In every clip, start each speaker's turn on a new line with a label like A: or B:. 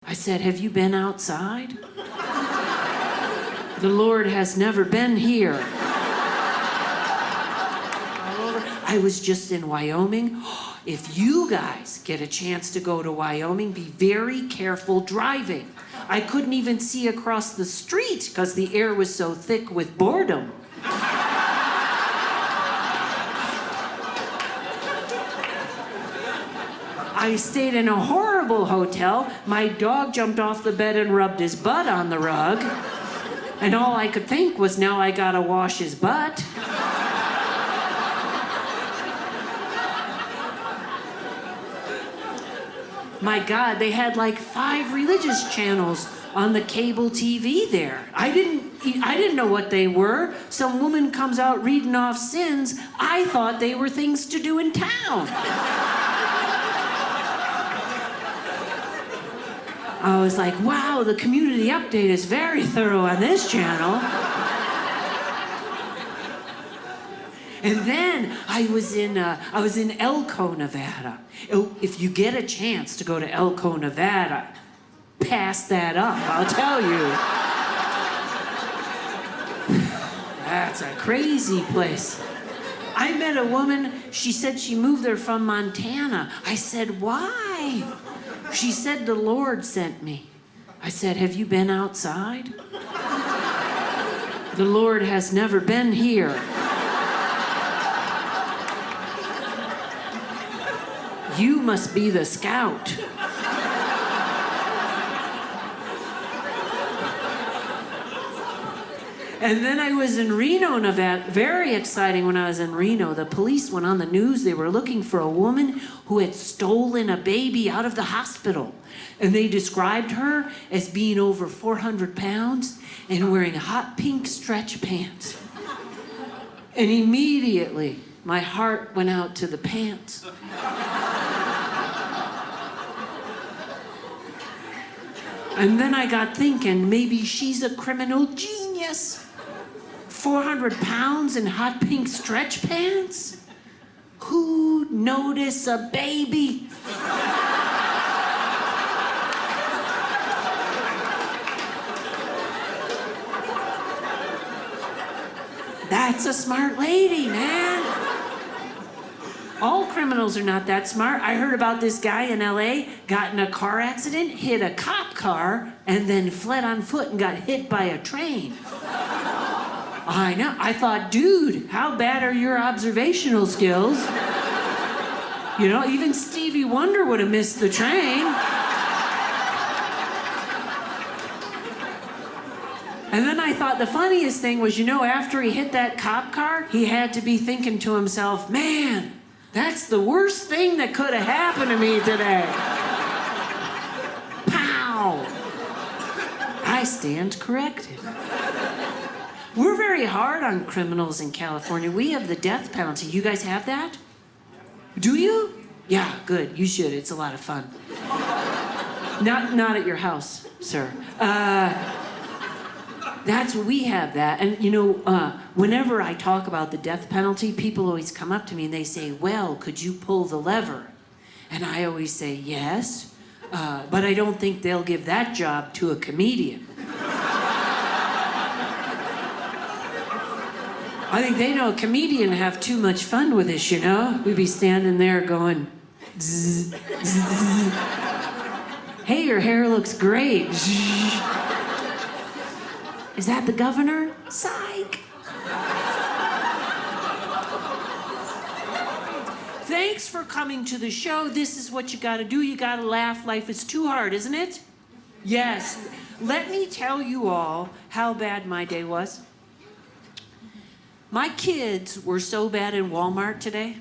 A: I said, have you been outside? The Lord has never been here. I was just in Wyoming. If you guys get a chance to go to Wyoming, be very careful driving. I couldn't even see across the street because the air was so thick with boredom. I stayed in a horrible hotel. My dog jumped off the bed and rubbed his butt on the rug. And all I could think was, now I gotta wash his butt. My God, they had like 5 religious channels on the cable TV there. I didn't know what they were. Some woman comes out reading off sins. I thought they were things to do in town. I was like, wow, the community update is very thorough on this channel. And then I was in Elko, Nevada. If you get a chance to go to Elko, Nevada, pass that up, I'll tell you. That's a crazy place. I met a woman, she said she moved there from Montana. I said, why? She said, the Lord sent me. I said, have you been outside? The Lord has never been here. You must be the scout. And then I was in Reno, Nevada. Very exciting when I was in Reno. The police went on the news. They were looking for a woman who had stolen a baby out of the hospital. And they described her as being over 400 pounds and wearing hot pink stretch pants. And immediately, my heart went out to the pants. And then I got thinking, maybe she's a criminal genius. 400 pounds in hot pink stretch pants? Who'd notice a baby? That's a smart lady, man. All criminals are not that smart. I heard about this guy in LA, got in a car accident, hit a cop car, and then fled on foot and got hit by a train. I know. I thought, dude, how bad are your observational skills? You know, even Stevie Wonder would have missed the train. And then I thought the funniest thing was, you know, after he hit that cop car, he had to be thinking to himself, man, that's the worst thing that could have happened to me today. Pow! I stand corrected. We're very hard on criminals in California. We have the death penalty. You guys have that? Do you? Yeah, good. You should. It's a lot of fun. Not at your house, sir. That's what we have that. And you know, whenever I talk about the death penalty, people always come up to me and they say, well, could you pull the lever? And I always say, yes, but I don't think they'll give that job to a comedian. I think they know a comedian have too much fun with this, you know? We'd be standing there going, zzz, zzz. Hey, your hair looks great. Is that the governor? Psych. Thanks for coming to the show. This is what you gotta do. You gotta laugh. Life is too hard, isn't it? Yes. Let me tell you all how bad my day was. My kids were so bad in Walmart today.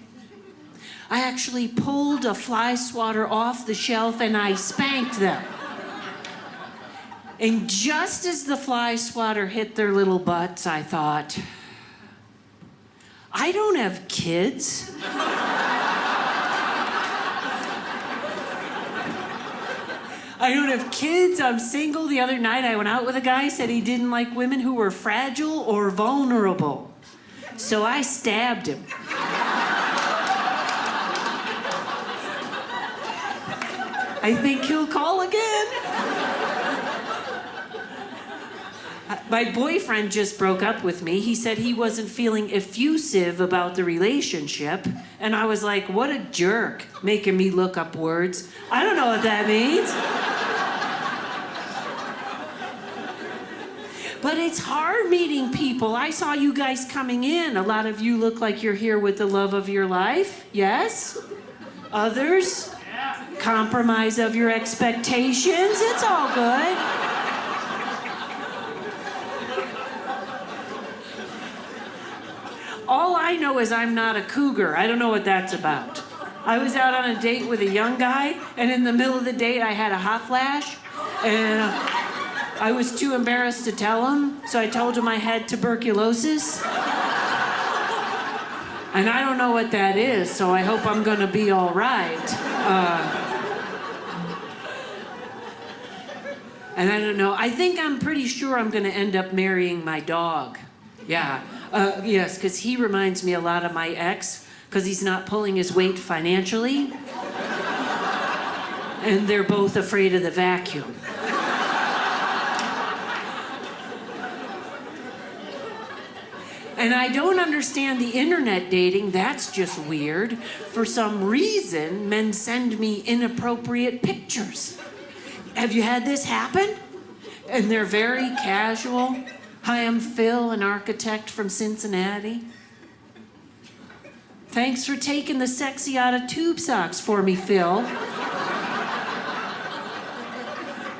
A: I actually pulled a fly swatter off the shelf and I spanked them. And just as the fly swatter hit their little butts, I thought, I don't have kids. I don't have kids, I'm single. The other night I went out with a guy, said he didn't like women who were fragile or vulnerable. So I stabbed him. I think he'll call again. My boyfriend just broke up with me. He said he wasn't feeling effusive about the relationship. And I was like, what a jerk, making me look up words. I don't know what that means. But it's hard meeting people. I saw you guys coming in. A lot of you look like you're here with the love of your life. Yes? Others? Compromise of your expectations. It's all good. All I know is I'm not a cougar. I don't know what that's about. I was out on a date with a young guy, and in the middle of the date, I had a hot flash, and I was too embarrassed to tell him, so I told him I had tuberculosis. And I don't know what that is, so I hope I'm gonna be all right. And I don't know, I think I'm pretty sure I'm gonna end up marrying my dog. Yeah, yes, because he reminds me a lot of my ex, because he's not pulling his weight financially. And they're both afraid of the vacuum. And I don't understand the internet dating. That's just weird. For some reason, men send me inappropriate pictures. Have you had this happen? And they're very casual. Hi, I'm Phil, an architect from Cincinnati. Thanks for taking the sexy out of tube socks for me, Phil.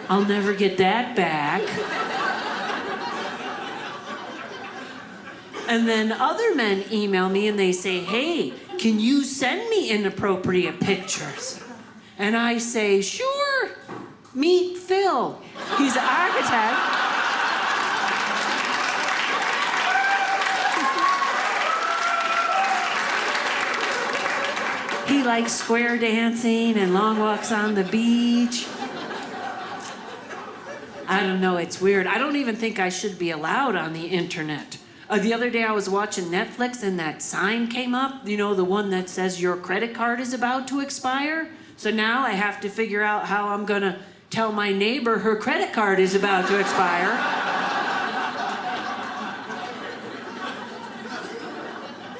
A: I'll never get that back. And then other men email me and they say, hey, can you send me inappropriate pictures? And I say, sure, meet Phil. He's an architect. He likes square dancing and long walks on the beach. I don't know, it's weird. I don't even think I should be allowed on the internet. The other day I was watching Netflix and that sign came up, you know, the one that says your credit card is about to expire. So now I have to figure out how I'm gonna tell my neighbor her credit card is about to expire.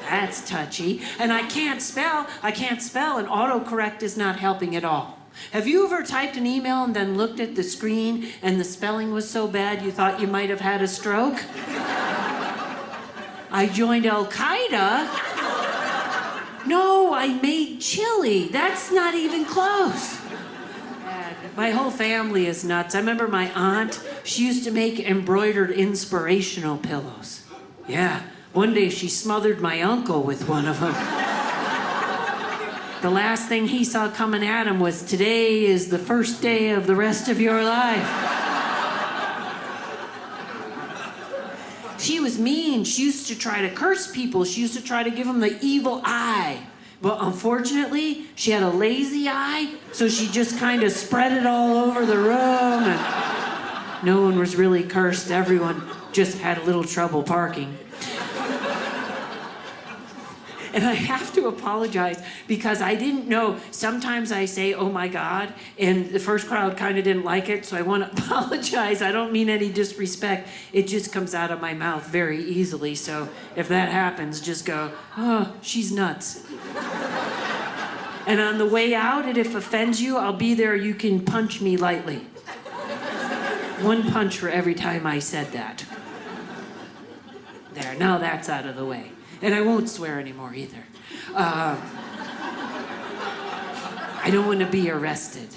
A: That's touchy. And I can't spell, and autocorrect is not helping at all. Have you ever typed an email and then looked at the screen and the spelling was so bad you thought you might have had a stroke? I joined Al-Qaeda. No, I made chili. That's not even close. My whole family is nuts. I remember my aunt, she used to make embroidered inspirational pillows. Yeah, one day she smothered my uncle with one of them. The last thing he saw coming at him was, today is the first day of the rest of your life. She was mean. She used to try to curse people. She used to try to give them the evil eye. But unfortunately, she had a lazy eye, so she just kind of spread it all over the room. And no one was really cursed. Everyone just had a little trouble parking. And I have to apologize because I didn't know. Sometimes I say, oh my God, and the first crowd kind of didn't like it, so I want to apologize. I don't mean any disrespect. It just comes out of my mouth very easily. So if that happens, just go, oh, she's nuts. And on the way out, and if it offends you, I'll be there. You can punch me lightly. One punch for every time I said that. There, now that's out of the way. And I won't swear anymore either. I don't want to be arrested.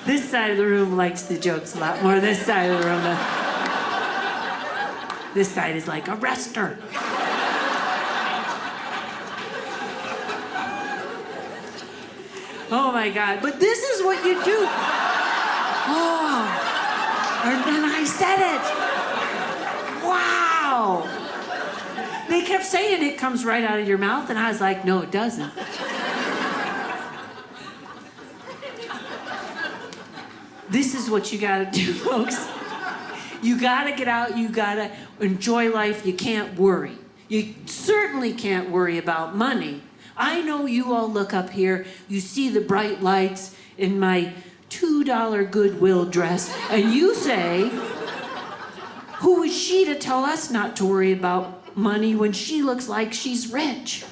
A: This side of the room likes the jokes a lot more. This side of the room, this side is like, arrest her. Oh my God, but this is what you do. Oh. And then I said it. Wow. They kept saying it comes right out of your mouth, and I was like, no, it doesn't. This is what you gotta do, folks. You gotta get out, you gotta enjoy life, you can't worry. You certainly can't worry about money, I know you all look up here, you see the bright lights in my $2 Goodwill dress, and you say, who is she to tell us not to worry about money when she looks like she's rich?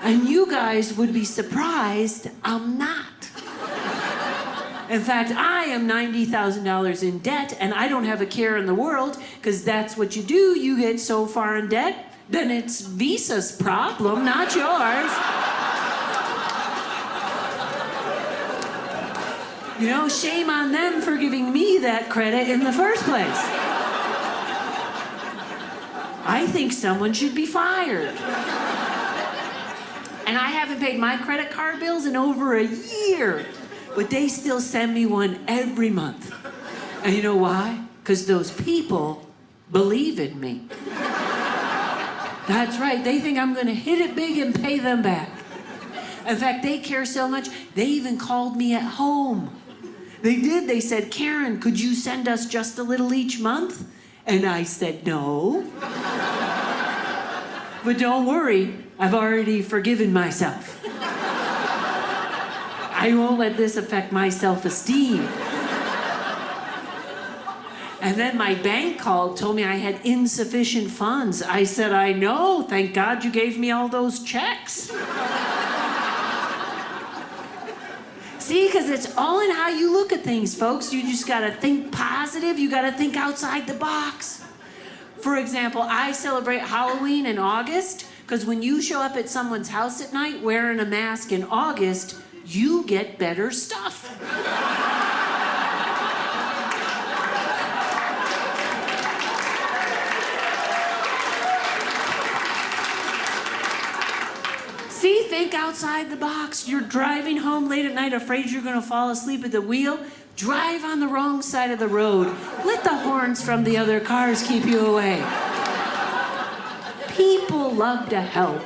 A: And you guys would be surprised I'm not. In fact, I am $90,000 in debt, and I don't have a care in the world, because that's what you do. You get so far in debt, then it's Visa's problem, not yours. You know, shame on them for giving me that credit in the first place. I think someone should be fired. And I haven't paid my credit card bills in over a year, but they still send me one every month. And you know why? Because those people believe in me. That's right, they think I'm gonna hit it big and pay them back. In fact, they care so much, they even called me at home. They did, they said, Karen, could you send us just a little each month? And I said, no. But don't worry, I've already forgiven myself. I won't let this affect my self-esteem. And then my bank called, told me I had insufficient funds. I said, I know, thank God you gave me all those checks. See, because it's all in how you look at things, folks. You just gotta think positive, you gotta think outside the box. For example, I celebrate Halloween in August, because when you show up at someone's house at night wearing a mask in August, you get better stuff. See, think outside the box. You're driving home late at night, afraid you're gonna fall asleep at the wheel. Drive on the wrong side of the road. Let the horns from the other cars keep you away. People love to help.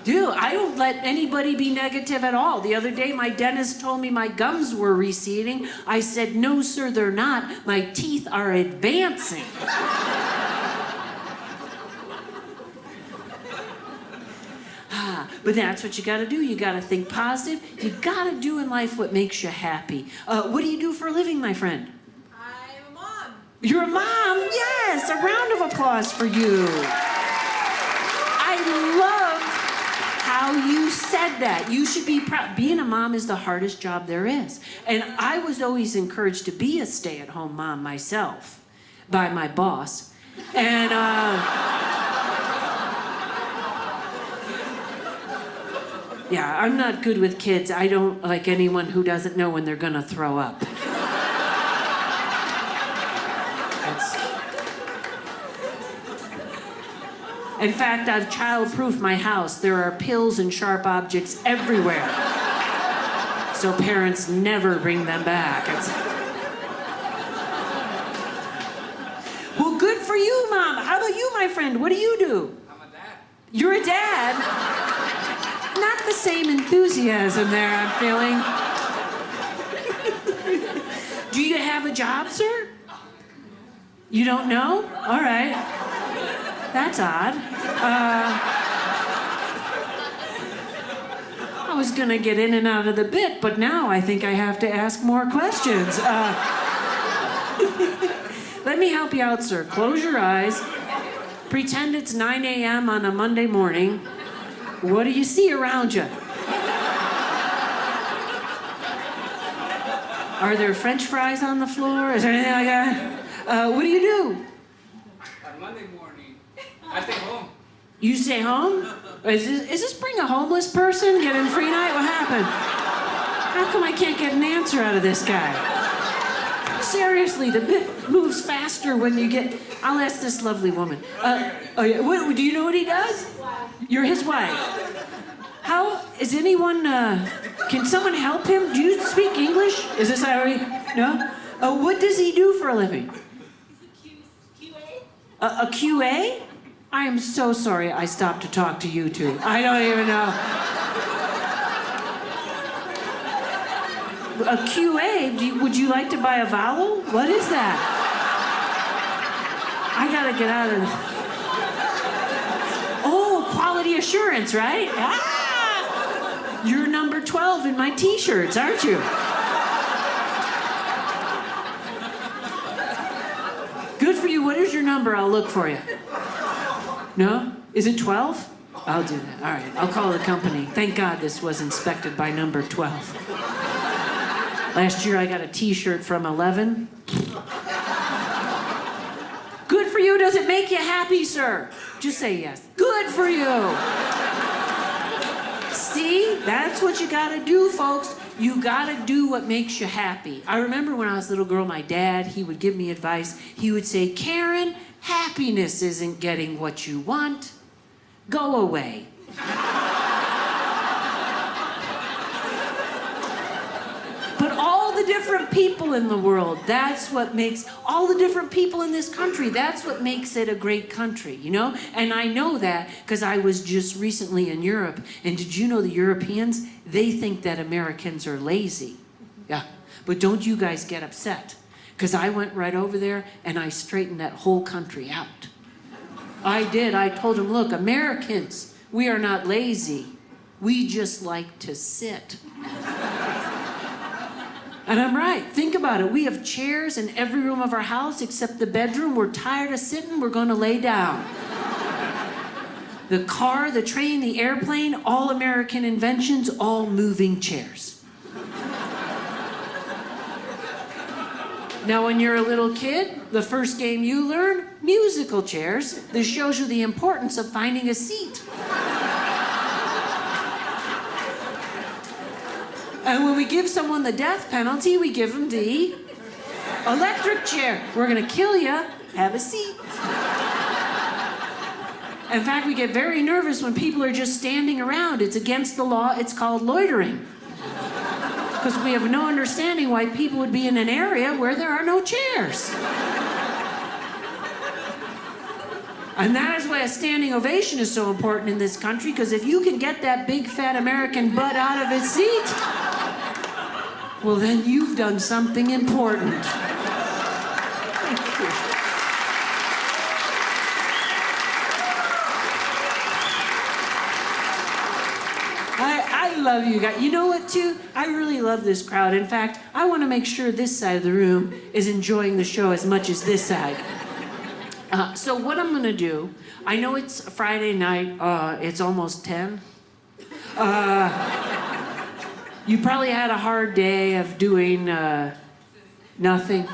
A: Dude, I don't let anybody be negative at all. The other day, my dentist told me my gums were receding. I said, no, sir, they're not. My teeth are advancing. But that's what you gotta do. You gotta think positive. You gotta do in life what makes you happy. What do you do for a living, my friend?
B: I'm a mom.
A: You're a mom? Yes, a round of applause for you. I love how you said that. You should be proud. Being a mom is the hardest job there is. And I was always encouraged to be a stay-at-home mom myself by my boss. And yeah, I'm not good with kids. I don't like anyone who doesn't know when they're gonna throw up. In fact, I've child-proofed my house. There are pills and sharp objects everywhere. So parents never bring them back. Well, good for you, Mom. How about you, my friend? What do you do?
C: I'm a dad.
A: You're a dad? Not the same enthusiasm there, I'm feeling. Do you have a job, sir? You don't know? All right. That's odd. I was gonna get in and out of the bit, but now I think I have to ask more questions. Let me help you out, sir. Close your eyes. Pretend it's 9 a.m. on a Monday morning. What do you see around you? Are there French fries on the floor? Is there anything like that? What do you do?
C: On Monday morning, I stay home.
A: You stay home? Is this bring a homeless person? Getting free night? What happened? How come I can't get an answer out of this guy? Seriously, the bit moves faster when you get... I'll ask this lovely woman. Oh yeah, do you know what he does? You're his wife. How, is anyone, can someone help him? Do you speak English? Is this how he, no? What does he do for a living?
B: He's a QA.
A: A QA? I am so sorry I stopped to talk to you two. I don't even know. A QA? Would you like to buy a vowel? What is that? I gotta get out of this. Oh, quality assurance, right? Ah! You're number 12 in my t-shirts, aren't you? Good for you. What is your number? I'll look for you. No? Is it 12? I'll do that. All right. I'll call the company. Thank God this was inspected by number 12. Last year I got a t-shirt from 11. Good for you. Does it make you happy, sir? Just say yes. Good for you. See? That's what you gotta do, folks. You gotta do what makes you happy. I remember when I was a little girl, my dad, he would give me advice. He would say, Karen, happiness isn't getting what you want. Go away. But all the different people in the world, that's what makes, all the different people in this country, that's what makes it a great country, you know? And I know that because I was just recently in Europe, and did you know the Europeans, they think that Americans are lazy. Yeah, but don't you guys get upset, because I went right over there and I straightened that whole country out. I did. I told them, look, Americans, we are not lazy. We just like to sit. And I'm right. Think about it. We have chairs in every room of our house except the bedroom. We're tired of sitting. We're going to lay down. The car, the train, the airplane, all American inventions, all moving chairs. Now, when you're a little kid, the first game you learn, musical chairs. This shows you the importance of finding a seat. And when we give someone the death penalty, we give them the electric chair. We're gonna kill you, have a seat. In fact, we get very nervous when people are just standing around. It's against the law, it's called loitering. Because we have no understanding why people would be in an area where there are no chairs. And that is why a standing ovation is so important in this country, because if you can get that big fat American butt out of his seat, well then you've done something important. Thank you. I love you guys. You know what, too? I really love this crowd. In fact, I want to make sure this side of the room is enjoying the show as much as this side. So what I'm going to do, I know it's Friday night. It's almost 10. You probably had a hard day of doing nothing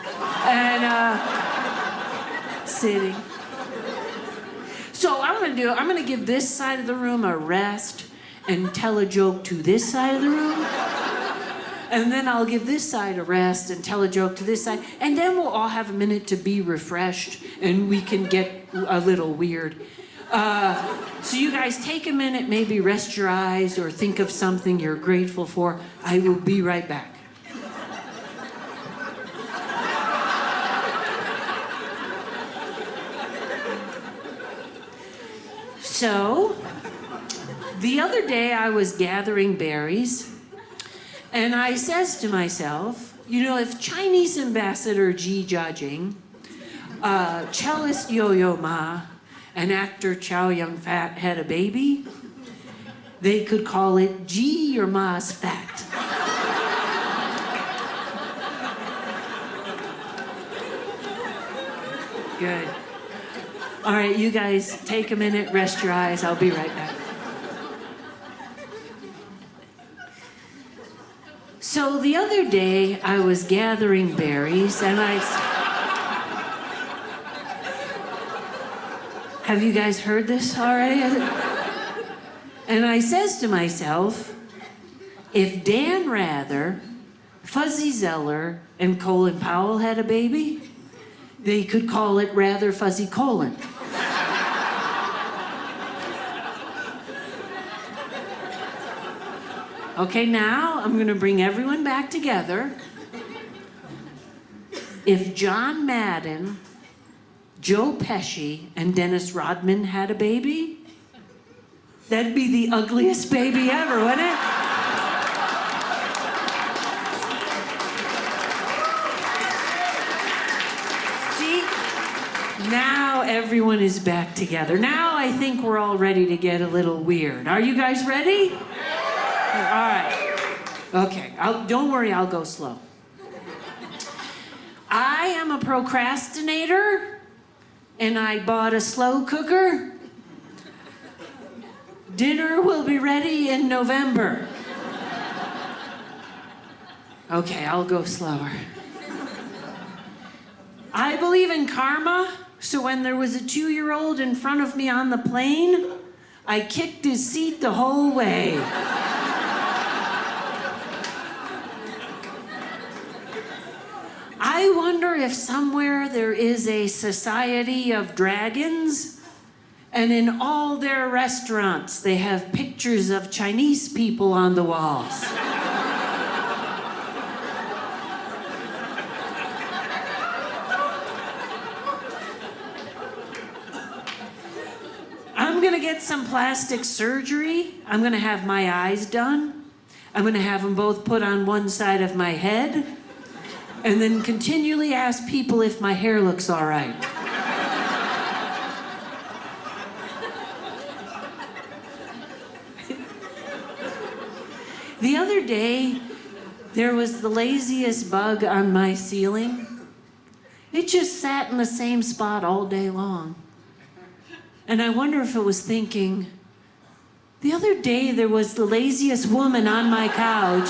A: and sitting. So what I'm going to give this side of the room a rest and tell a joke to this side of the room. And then I'll give this side a rest and tell a joke to this side. And then we'll all have a minute to be refreshed and we can get a little weird. So you guys take a minute, maybe rest your eyes or think of something you're grateful for. I will be right back. So, the other day I was gathering berries, and I says to myself, you know, if Chinese ambassador Xi Jinping, cellist Yo-Yo Ma, and actor Chow Yun-Fat had a baby, they could call it G your Ma's fat. Good. All right, you guys take a minute, rest your eyes. I'll be right back. So the other day, I was gathering berries, and have you guys heard this already? And I says to myself, if Dan Rather, Fuzzy Zeller, and Colin Powell had a baby, they could call it Rather Fuzzy Colon. Okay, now I'm going to bring everyone back together. If John Madden, Joe Pesci, and Dennis Rodman had a baby, that'd be the ugliest baby ever, wouldn't it? See? Now everyone is back together. Now I think we're all ready to get a little weird. Are you guys ready? Yeah. All right. Okay, don't worry, I'll go slow. I am a procrastinator, and I bought a slow cooker. Dinner will be ready in November. Okay, I'll go slower. I believe in karma, so when there was a 2-year-old in front of me on the plane, I kicked his seat the whole way. I wonder if somewhere there is a society of dragons, and in all their restaurants they have pictures of Chinese people on the walls. I'm gonna get some plastic surgery. I'm gonna have my eyes done. I'm gonna have them both put on one side of my head, and then continually ask people if my hair looks all right. The other day, there was the laziest bug on my ceiling. It just sat in the same spot all day long. And I wonder if it was thinking, the other day there was the laziest woman on my couch.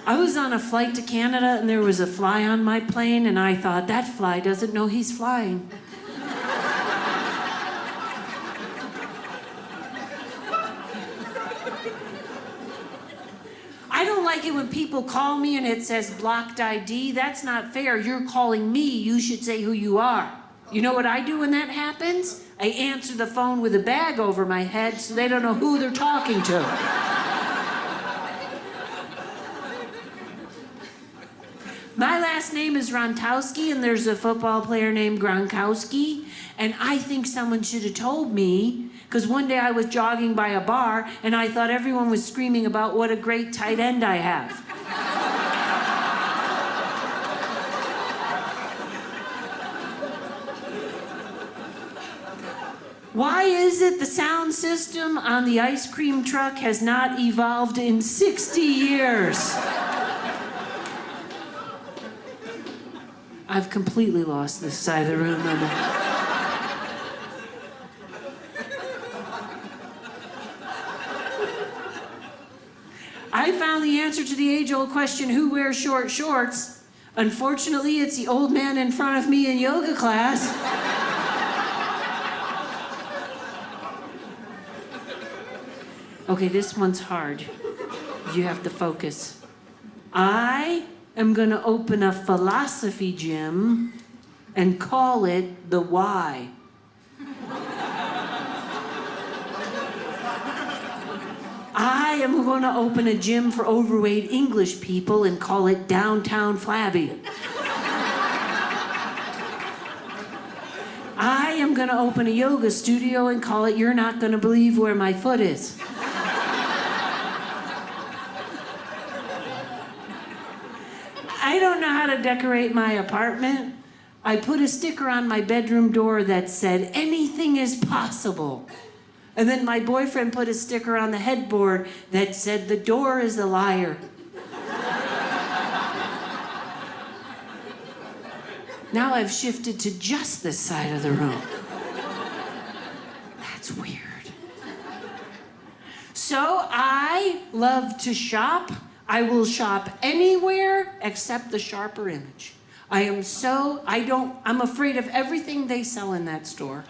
A: I was on a flight to Canada and there was a fly on my plane, and I thought, that fly doesn't know he's flying. I don't like it when people call me and it says blocked ID. That's not fair. You're calling me. You should say who you are. You know what I do when that happens? I answer the phone with a bag over my head so they don't know who they're talking to. My last name is Rontowski, and there's a football player named Gronkowski, and I think someone should have told me, because one day I was jogging by a bar, and I thought everyone was screaming about what a great tight end I have. Why is it the sound system on the ice cream truck has not evolved in 60 years? I've completely lost this side of the room. I found the answer to the age-old question, who wears short shorts? Unfortunately, it's the old man in front of me in yoga class. Okay, this one's hard. You have to focus. I am going to open a philosophy gym and call it the Why. I am going to open a gym for overweight English people and call it Downtown Flabby. I am going to open a yoga studio and call it You're Not Going to Believe Where My Foot Is. I don't know how to decorate my apartment. I put a sticker on my bedroom door that said, anything is possible. And then my boyfriend put a sticker on the headboard that said, the door is a liar. Now I've shifted to just this side of the room. That's weird. So I love to shop. I will shop anywhere except the Sharper Image. I'm afraid of everything they sell in that store.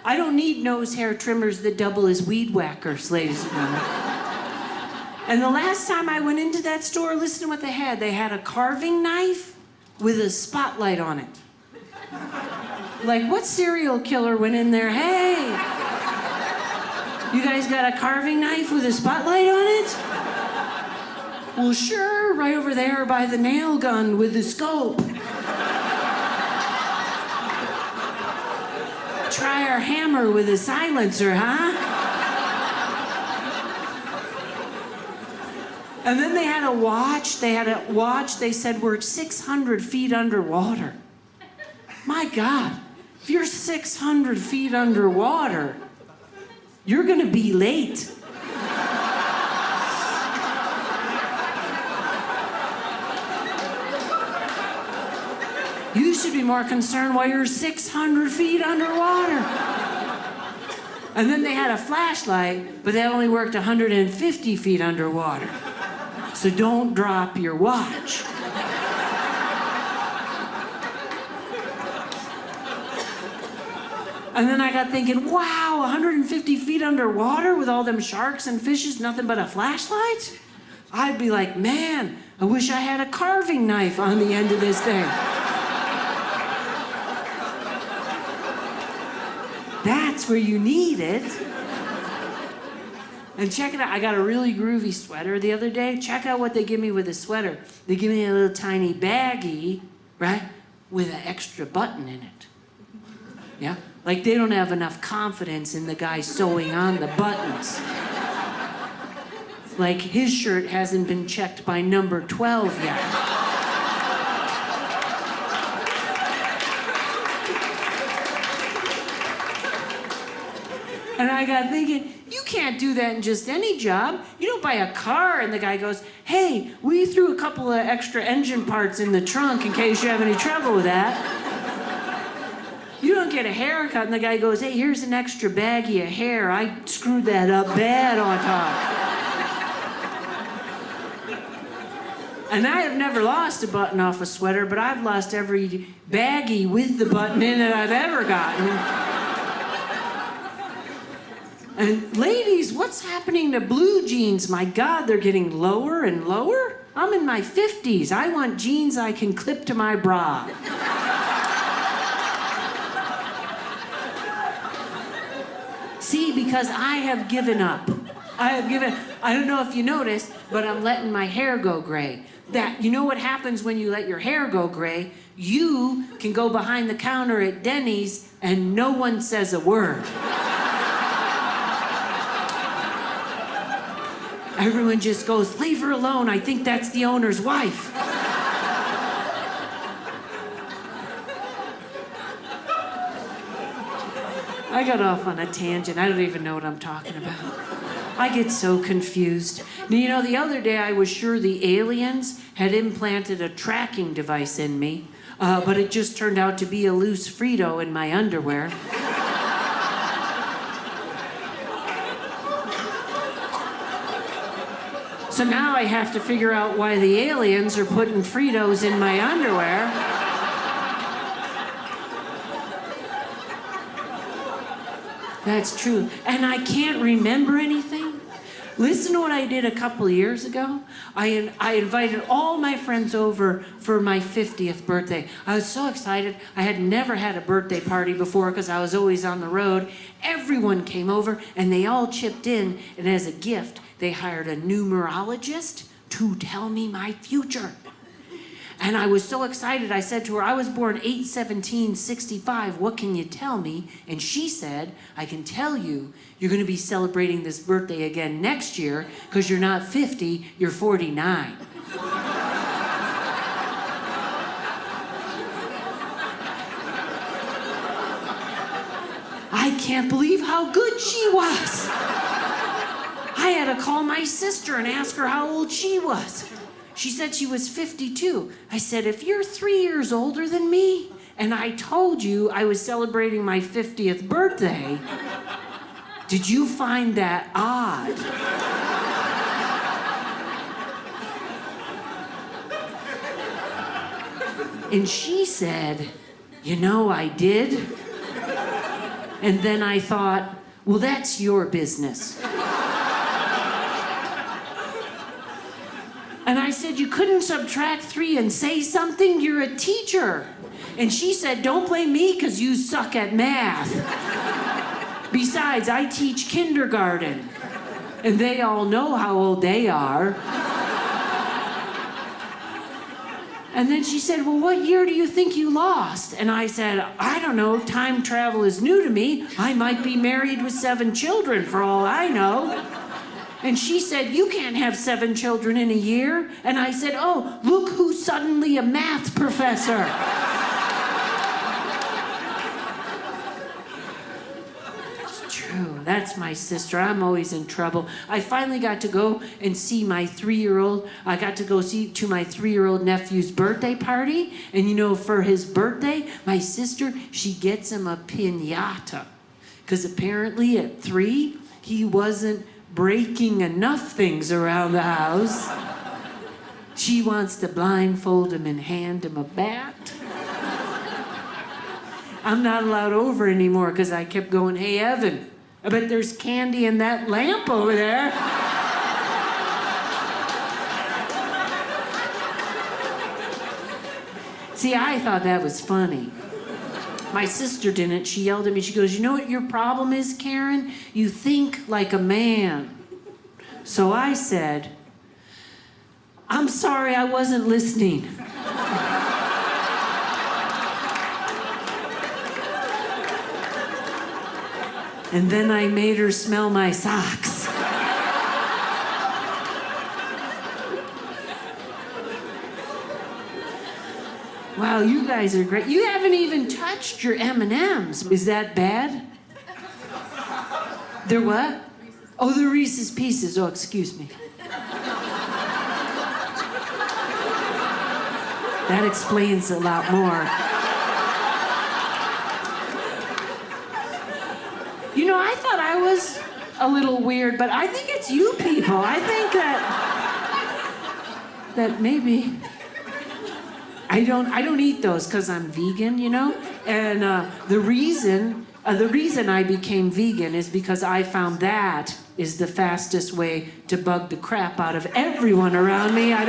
A: I don't need nose hair trimmers that double as weed whackers, ladies and gentlemen. And the last time I went into that store, listen to what they had. They had a carving knife with a spotlight on it. Like, what serial killer went in there? Hey, you guys got a carving knife with a spotlight on it? Well, sure, right over there by the nail gun with the scope. Try our hammer with a silencer, huh? And then they had a watch. They said we're 600 feet underwater. My God, if you're 600 feet underwater, you're gonna be late. You should be more concerned while you're 600 feet underwater. And then they had a flashlight, but that only worked 150 feet underwater. So don't drop your watch. And then I got thinking, wow, 150 feet underwater with all them sharks and fishes, nothing but a flashlight? I'd be like, man, I wish I had a carving knife on the end of this thing. That's where you need it. And check it out, I got a really groovy sweater the other day. Check out what they give me with a sweater. They give me a little tiny baggie, right, with an extra button in it. Yeah? Like they don't have enough confidence in the guy sewing on the buttons. Like his shirt hasn't been checked by number 12 yet. And I got thinking, you can't do that in just any job. You don't buy a car and the guy goes, hey, we threw a couple of extra engine parts in the trunk in case you have any trouble with that. You don't get a haircut and the guy goes, hey, here's an extra baggie of hair. I screwed that up bad on top. And I have never lost a button off a sweater, but I've lost every baggie with the button in it I've ever gotten. And ladies, what's happening to blue jeans? My God, they're getting lower and lower. I'm in my 50s. I want jeans I can clip to my bra. See, because I have given up. I don't know if you noticed, but I'm letting my hair go gray. You know what happens when you let your hair go gray? You can go behind the counter at Denny's and no one says a word. Everyone just goes, leave her alone. I think that's the owner's wife. I got off on a tangent. I don't even know what I'm talking about. I get so confused. You know, the other day I was sure the aliens had implanted a tracking device in me, but it just turned out to be a loose Frito in my underwear. So now I have to figure out why the aliens are putting Fritos in my underwear. That's true. And I can't remember anything. Listen to what I did a couple of years ago. I invited all my friends over for my 50th birthday. I was so excited. I had never had a birthday party before because I was always on the road. Everyone came over and they all chipped in. And as a gift, they hired a numerologist to tell me my future. And I was so excited, I said to her, I was born 8/17/65, what can you tell me? And she said, I can tell you, you're gonna be celebrating this birthday again next year, because you're not 50, you're 49. I can't believe how good she was. I had to call my sister and ask her how old she was. She said she was 52. I said, if you're 3 years older than me, and I told you I was celebrating my 50th birthday, did you find that odd? And she said, you know, I did. And then I thought, well, that's your business. And I said, you couldn't subtract 3 and say something? You're a teacher. And she said, don't blame me because you suck at math. Besides, I teach kindergarten. And they all know how old they are. And then she said, well, what year do you think you lost? And I said, I don't know. Time travel is new to me. I might be married with 7 children for all I know. And she said, you can't have 7 children in a year. And I said, oh, look who's suddenly a math professor. That's my sister. I'm always in trouble. I finally got to go and see my 3-year-old. I got to go to my 3-year-old nephew's birthday party. And you know, for his birthday, my sister, she gets him a piñata. Because apparently at 3, he wasn't breaking enough things around the house. She wants to blindfold him and hand him a bat. I'm not allowed over anymore because I kept going, hey, Evan, I bet there's candy in that lamp over there. See, I thought that was funny. My sister didn't. She yelled at me. She goes, you know what your problem is, Karen? You think like a man. So I said, I'm sorry, I wasn't listening. And then I made her smell my socks. Wow, you guys are great. You haven't even touched your M&Ms. Is that bad? They're what? Oh, the Reese's Pieces. Oh, excuse me. That explains a lot more. You know, I thought I was a little weird, but I think it's you people. I think that maybe I don't eat those because I'm vegan, you know? And the reason I became vegan is because I found that is the fastest way to bug the crap out of everyone around me. I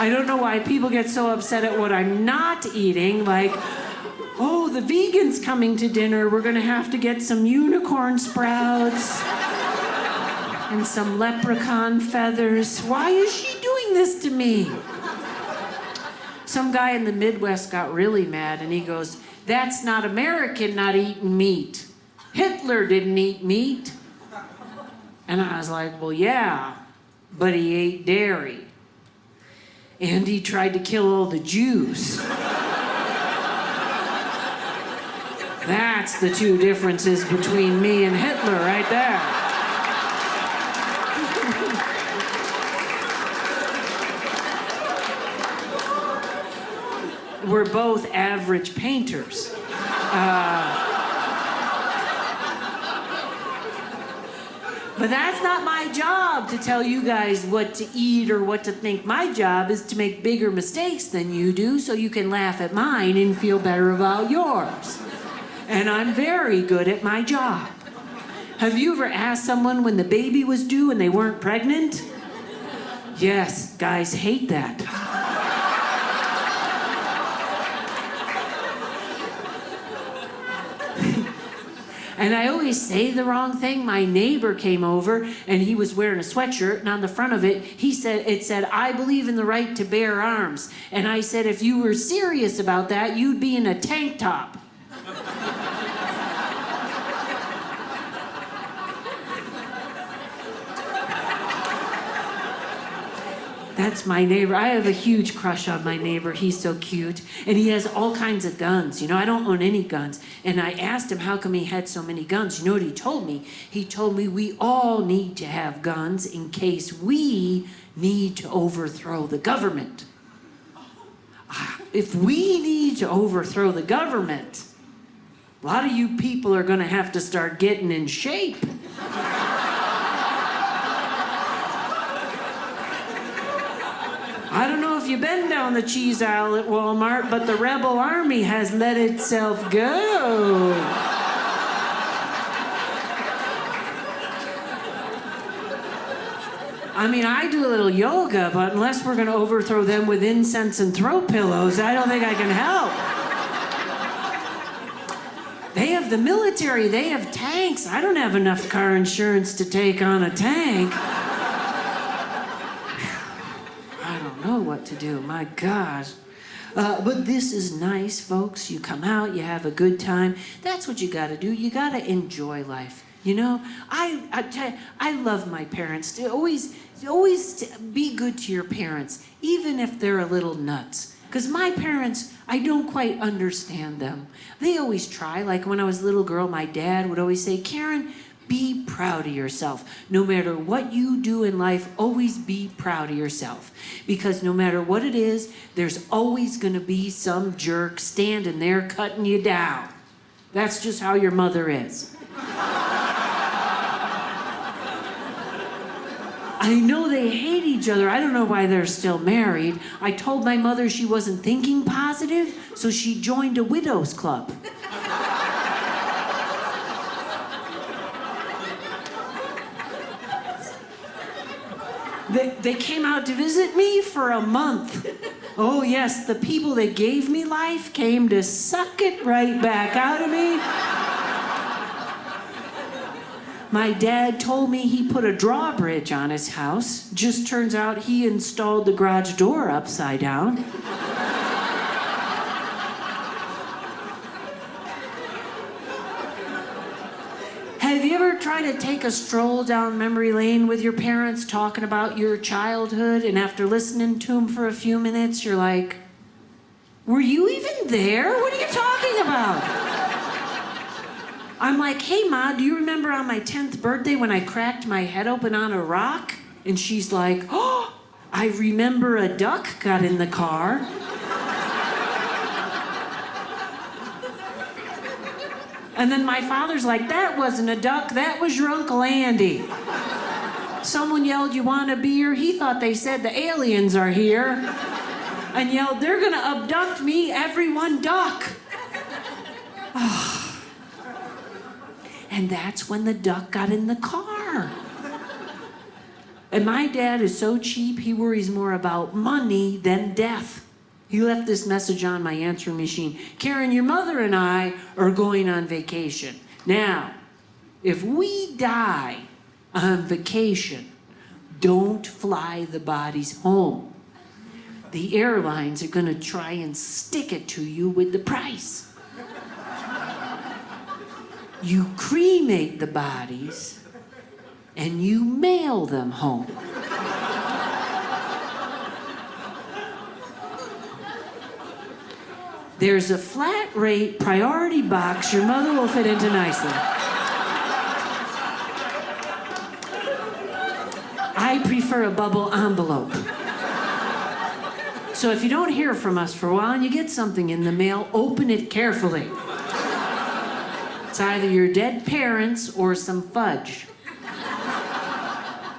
A: don't know why people get so upset at what I'm not eating, like, oh, the vegan's coming to dinner, we're gonna have to get some unicorn sprouts and some leprechaun feathers. Why is she doing this to me? Some guy in the Midwest got really mad and he goes, that's not American not eating meat. Hitler didn't eat meat. And I was like, well, yeah, but he ate dairy. And he tried to kill all the Jews. That's the two differences between me and Hitler right there. We're both average painters. But that's not my job to tell you guys what to eat or what to think. My job is to make bigger mistakes than you do so you can laugh at mine and feel better about yours. And I'm very good at my job. Have you ever asked someone when the baby was due and they weren't pregnant? Yes, guys hate that. And I always say the wrong thing. My neighbor came over and he was wearing a sweatshirt, and on the front of it, it said, I believe in the right to bear arms. And I said, if you were serious about that, you'd be in a tank top. That's my neighbor. I have a huge crush on my neighbor. He's so cute. And he has all kinds of guns. You know, I don't own any guns. And I asked him how come he had so many guns. You know what he told me? He told me we all need to have guns in case we need to overthrow the government. If we need to overthrow the government, a lot of you people are going to have to start getting in shape. I don't know if you've been down the cheese aisle at Walmart, but the rebel army has let itself go. I mean, I do a little yoga, but unless we're going to overthrow them with incense and throw pillows, I don't think I can help. They have the military, they have tanks. I don't have enough car insurance to take on a tank. Know what to do, my God. But this is nice, folks. You come out, you have a good time. That's what you got to do. You got to enjoy life. You know, I love my parents. Always be good to your parents, even if they're a little nuts. Because my parents, I don't quite understand them. They always try. Like when I was a little girl, my dad would always say, Karen, be proud of yourself. No matter what you do in life, always be proud of yourself. Because no matter what it is, there's always going to be some jerk standing there cutting you down. That's just how your mother is. I know they hate each other. I don't know why they're still married. I told my mother she wasn't thinking positive, so she joined a widow's club. They came out to visit me for a month. Oh yes, the people that gave me life came to suck it right back out of me. My dad told me he put a drawbridge on his house. Just turns out he installed the garage door upside down. Have you ever tried to take a stroll down memory lane with your parents talking about your childhood, and after listening to them for a few minutes, you're like, were you even there? What are you talking about? I'm like, hey, Ma, do you remember on my 10th birthday when I cracked my head open on a rock? And she's like, oh, I remember a duck got in the car. And then my father's like, that wasn't a duck, that was your Uncle Andy. Someone yelled, you want a beer? He thought they said the aliens are here. And yelled, they're gonna abduct me, everyone duck. And that's when the duck got in the car. And my dad is so cheap, he worries more about money than death. He left this message on my answering machine. Karen, your mother and I are going on vacation. Now, if we die on vacation, don't fly the bodies home. The airlines are gonna try and stick it to you with the price. You cremate the bodies and you mail them home. There's a flat rate priority box your mother will fit into nicely. I prefer a bubble envelope. So if you don't hear from us for a while and you get something in the mail, open it carefully. It's either your dead parents or some fudge.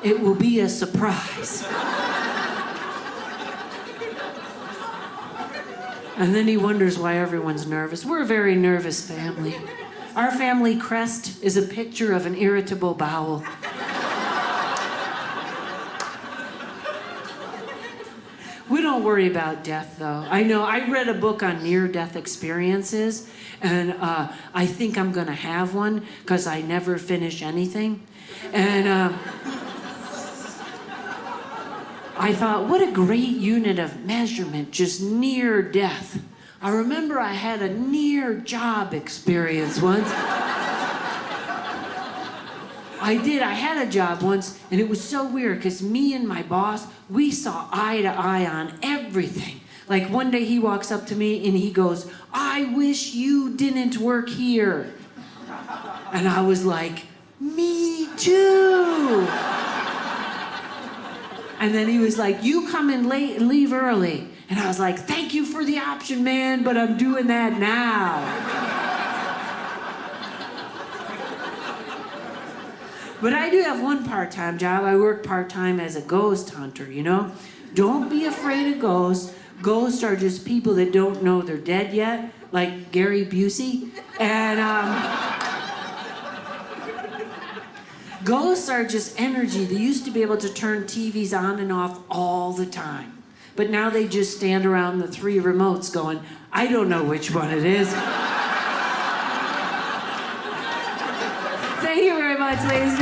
A: It will be a surprise. And then he wonders why everyone's nervous. We're a very nervous family. Our family crest is a picture of an irritable bowel. We don't worry about death, though. I know, I read a book on near-death experiences, and I think I'm gonna have one, because I never finish anything. And I thought, what a great unit of measurement, just near death. I remember I had a near job experience once. I did. I had a job once, and it was so weird because me and my boss, we saw eye to eye on everything. Like one day he walks up to me and he goes, I wish you didn't work here. And I was like, me too. And then he was like, you come in late and leave early. And I was like, thank you for the option, man, but I'm doing that now. But I do have one part-time job. I work part-time as a ghost hunter, you know? Don't be afraid of ghosts. Ghosts are just people that don't know they're dead yet, like Gary Busey. And ghosts are just energy. They used to be able to turn TVs on and off all the time. But now they just stand around the 3 remotes going, I don't know which one it is. Thank you very much, ladies and gentlemen.